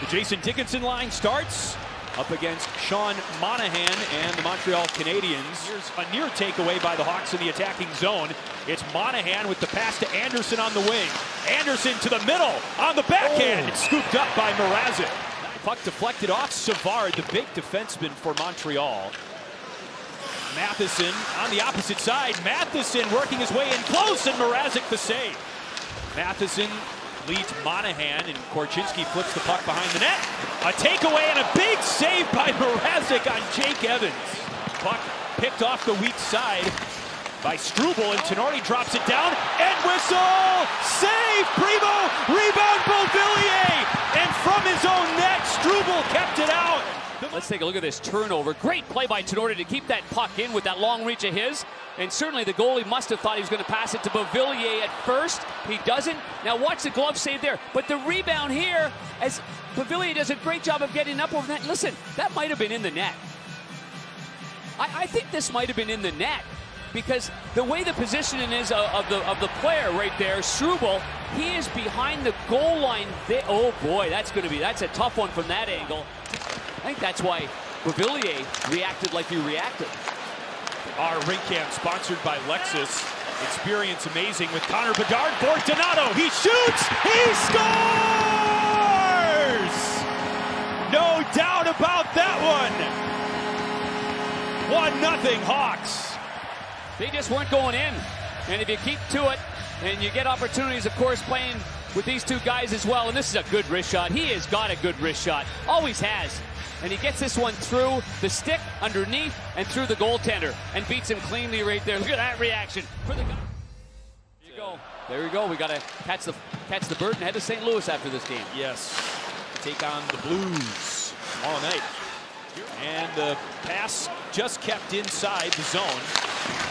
Jason Dickinson line starts up against Sean Monahan and the Montreal Canadiens. Here's a near takeaway by the Hawks in the attacking zone. It's Monahan with the pass to Anderson on the wing. Anderson to the middle on the backhand. It's scooped up by Mrazek. Puck deflected off Savard, the big defenseman for Montreal. Matheson on the opposite side. Matheson working his way in close, and Mrazek the save. Matheson leads Monahan, and Korchinski flips the puck behind the net. A takeaway and a big save by Mrazek on Jake Evans. Puck picked off the weak side by Struble, and Tenori drops it down. And whistle! Save! Primo! Rebound Beauvillier! And from his own net, Struble kept it out. Let's take a look at this turnover. Great play by Tenori to keep that puck in with that long reach of his. And certainly the goalie must have thought he was going to pass it to Beauvillier at first. He doesn't. Now watch the glove save there. But the rebound here, as Beauvillier does a great job of getting up over that. Listen, that might have been in the net. I think this might have been in the net, because the way the positioning is of the player right there, Struble, he is behind the goal line. Oh boy, that's a tough one from that angle. I think that's why Beauvillier reacted like he reacted. Our rink camp sponsored by Lexus. Experience amazing with Connor Bedard for Donato. He shoots, he scores! No doubt about that one. 1-0 Hawks. They just weren't going in. And if you keep to it, and you get opportunities, of course, playing with these two guys as well. And this is a good wrist shot. He has got a good wrist shot. Always has. And he gets this one through the stick, underneath, and through the goaltender. And beats him cleanly right there. Look at that reaction for the guy. There you go. There you go. We got to catch the bird and head to St. Louis after this game. Yes. Take on the Blues tomorrow night. And the pass just kept inside the zone.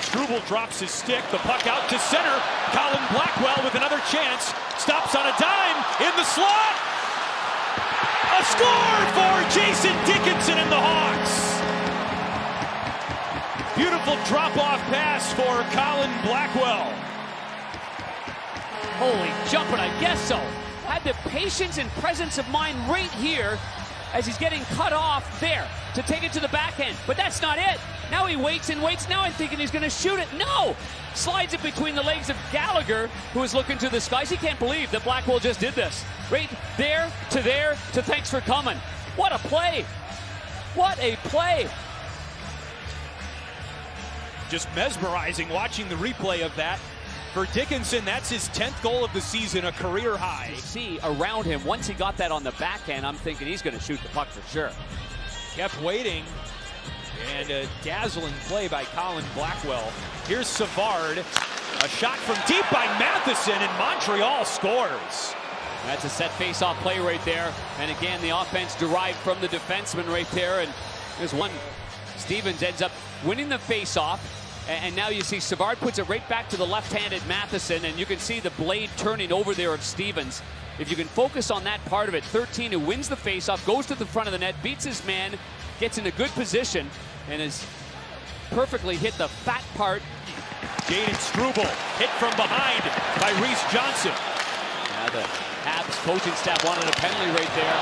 Struble drops his stick. The puck out to center. Colin Blackwell with another chance. Stops on a dime in the slot. A score for Jason Dickinson and the Hawks. Beautiful drop-off pass for Colin Blackwell. Holy jumping, I guess so. Had the patience and presence of mind right here as he's getting cut off there to take it to the backhand. But that's not it. Now he waits and waits. Now I'm thinking he's going to shoot it. No! Slides it between the legs of Gallagher, who is looking to the skies. He can't believe that Blackwell just did this. Right there to thanks for coming. What a play. What a play. Just mesmerizing watching the replay of that. For Dickinson, that's his 10th goal of the season, a career high. See around him, once he got that on the backhand, I'm thinking he's going to shoot the puck for sure. Kept waiting, and a dazzling play by Colin Blackwell. Here's Savard, a shot from deep by Matheson, and Montreal scores. That's a set face-off play right there, and again, the offense derived from the defenseman right there, and there's one. Stevens ends up winning the face-off. And now you see Savard puts it right back to the left-handed Matheson, and you can see the blade turning over there of Stevens. If you can focus on that part of it, 13 who wins the faceoff, goes to the front of the net, beats his man, gets in a good position, and has perfectly hit the fat part. Jaden Struble hit from behind by Reese Johnson. Now the Habs coaching staff wanted a penalty right there.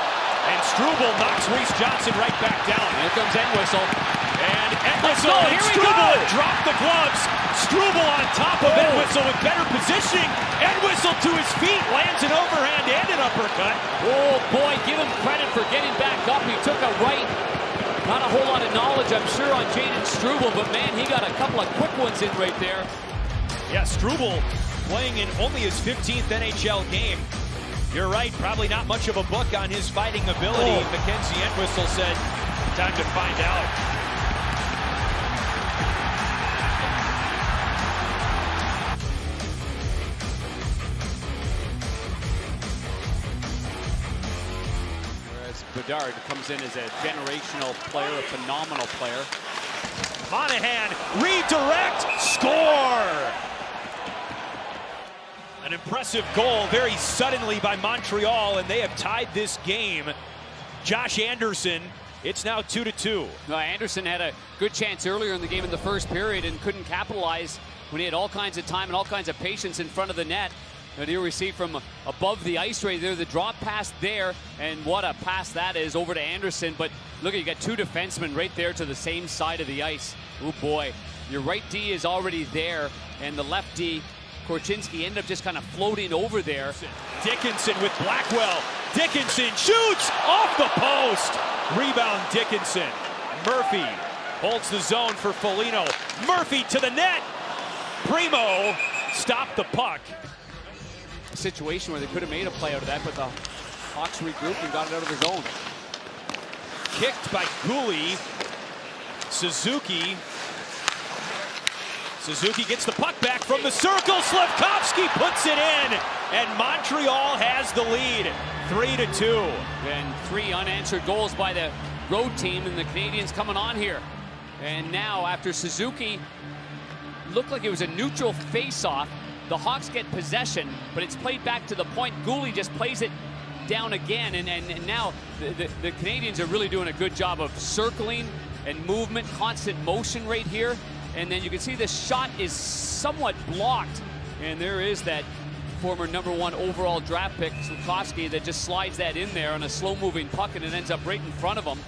And Struble knocks Reese Johnson right back down. Here comes Entwistle. And Entwistle and Struble drop the gloves. Struble on top of Entwistle with better positioning. Entwistle to his feet, lands an overhand and an uppercut. Oh boy, give him credit for getting back up. He took a right. Not a whole lot of knowledge, I'm sure, on Jaden Struble, but man, he got a couple of quick ones in right there. Yeah, Struble playing in only his 15th NHL game. You're right, probably not much of a book on his fighting ability. Mackenzie Entwistle said, time to find out. Whereas Bedard comes in as a generational player, a phenomenal player. Monahan, redirect, score! An impressive goal very suddenly by Montreal, and they have tied this game. Josh Anderson, it's now 2-2. No, Anderson had a good chance earlier in the game in the first period and couldn't capitalize when he had all kinds of time and all kinds of patience in front of the net. And here we see from above the ice right there, the drop pass there, and what a pass that is over to Anderson. But look, you got two defensemen right there to the same side of the ice. Oh boy, your right D is already there, and the left D, Korchinski, ended up just kind of floating over there. Dickinson with Blackwell. Dickinson shoots off the post. Rebound Dickinson. Murphy holds the zone for Foligno. Murphy to the net. Primo stopped the puck. A situation where they could have made a play out of that, but the Hawks regrouped and got it out of the zone. Kicked by Gouli. Suzuki. Suzuki gets the puck back from the circle. Slafkovsky puts it in, and Montreal has the lead, 3-2. And 3 unanswered goals by the road team, and the Canadiens coming on here. And now, after Suzuki looked like it was a neutral face-off, the Hawks get possession, but it's played back to the point. Gouli just plays it down again, and now the Canadiens are really doing a good job of circling and movement, constant motion right here. And then you can see the shot is somewhat blocked, and there is that former #1 overall draft pick, Slafkovsky, that just slides that in there on a slow-moving puck, and it ends up right in front of him.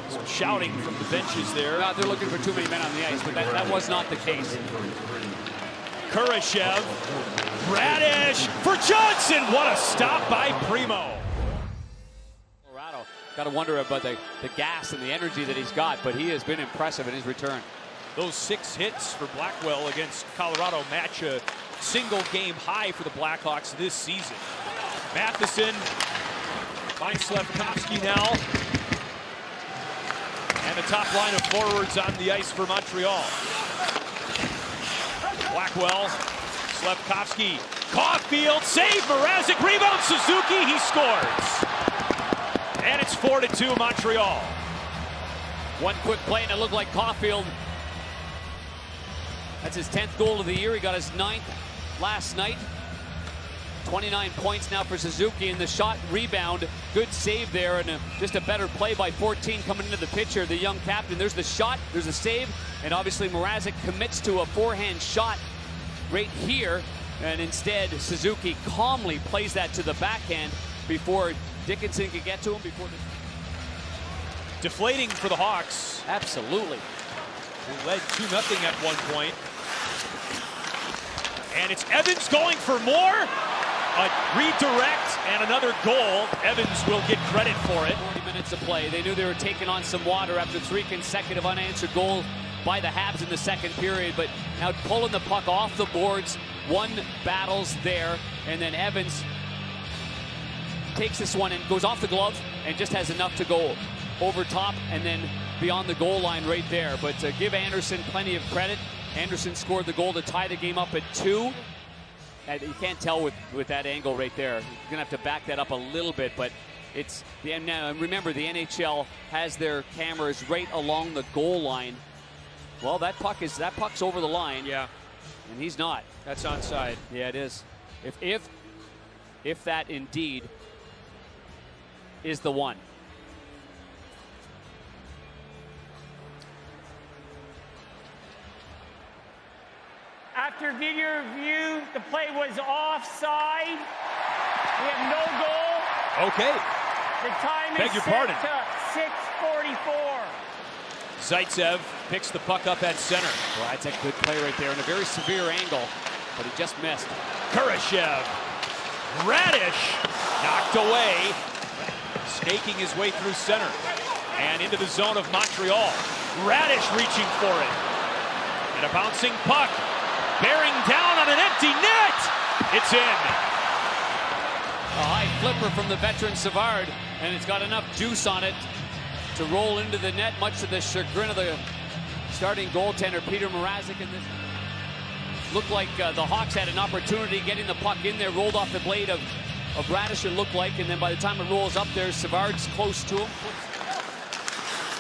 Some shouting from the benches there. No, they're looking for too many men on the ice, but that was not the case. Kurashev, Radish for Johnson. What a stop by Primo. Colorado, got to wonder about the gas and the energy that he's got, but he has been impressive in his return. Those 6 hits for Blackwell against Colorado match a single game high for the Blackhawks this season. Matheson finds Slafkovsky now. And the top line of forwards on the ice for Montreal. Blackwell, Slafkovsky, Caulfield, save, Mrazek, rebound, Suzuki, he scores. And it's 4-2 Montreal. One quick play, and it looked like Caulfield. That's his 10th goal of the year. He got his 9th last night. 29 points now for Suzuki, and the shot rebound, good save there, and just a better play by 14 coming into the pitcher, the young captain. There's the shot, there's a save, and obviously Mrazek commits to a forehand shot right here, and instead Suzuki calmly plays that to the backhand before Dickinson could get to him. Deflating for the Hawks. Absolutely. Who led 2-0 at one point. And it's Evans going for more. A redirect and another goal. Evans will get credit for it. 40 minutes of play. They knew they were taking on some water after 3 consecutive unanswered goals by the Habs in the second period, but now pulling the puck off the boards. 1 battles there, and then Evans takes this one and goes off the glove and just has enough to go over top and then beyond the goal line right there. But give Anderson plenty of credit. Anderson scored the goal to tie the game up at 2. You can't tell with that angle right there. You're gonna have to back that up a little bit, but it's now remember the NHL has their cameras right along the goal line. Well, that puck's over the line. Yeah, and he's not. That's onside. Yeah, it is. If that indeed is the one. After video review, the play was offside. We have no goal. Okay. The time Beg is your set pardon. to 6:44. Zaitsev picks the puck up at center. Well, that's a good play right there in a very severe angle, but he just missed. Kurashev. Radish knocked away. Snaking his way through center. And into the zone of Montreal. Radish reaching for it. And a bouncing puck. Bearing down on an empty net. It's in. A high flipper from the veteran Savard, and it's got enough juice on it to roll into the net, much to the chagrin of the starting goaltender, Peter Mrazek. And this looked like the Hawks had an opportunity getting the puck in there, rolled off the blade of Radish, it looked like, and then by the time it rolls up there, Savard's close to him.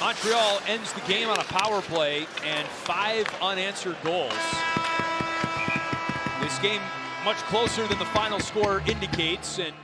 Montreal ends the game on a power play and 5 unanswered goals. This game much closer than the final score indicates, and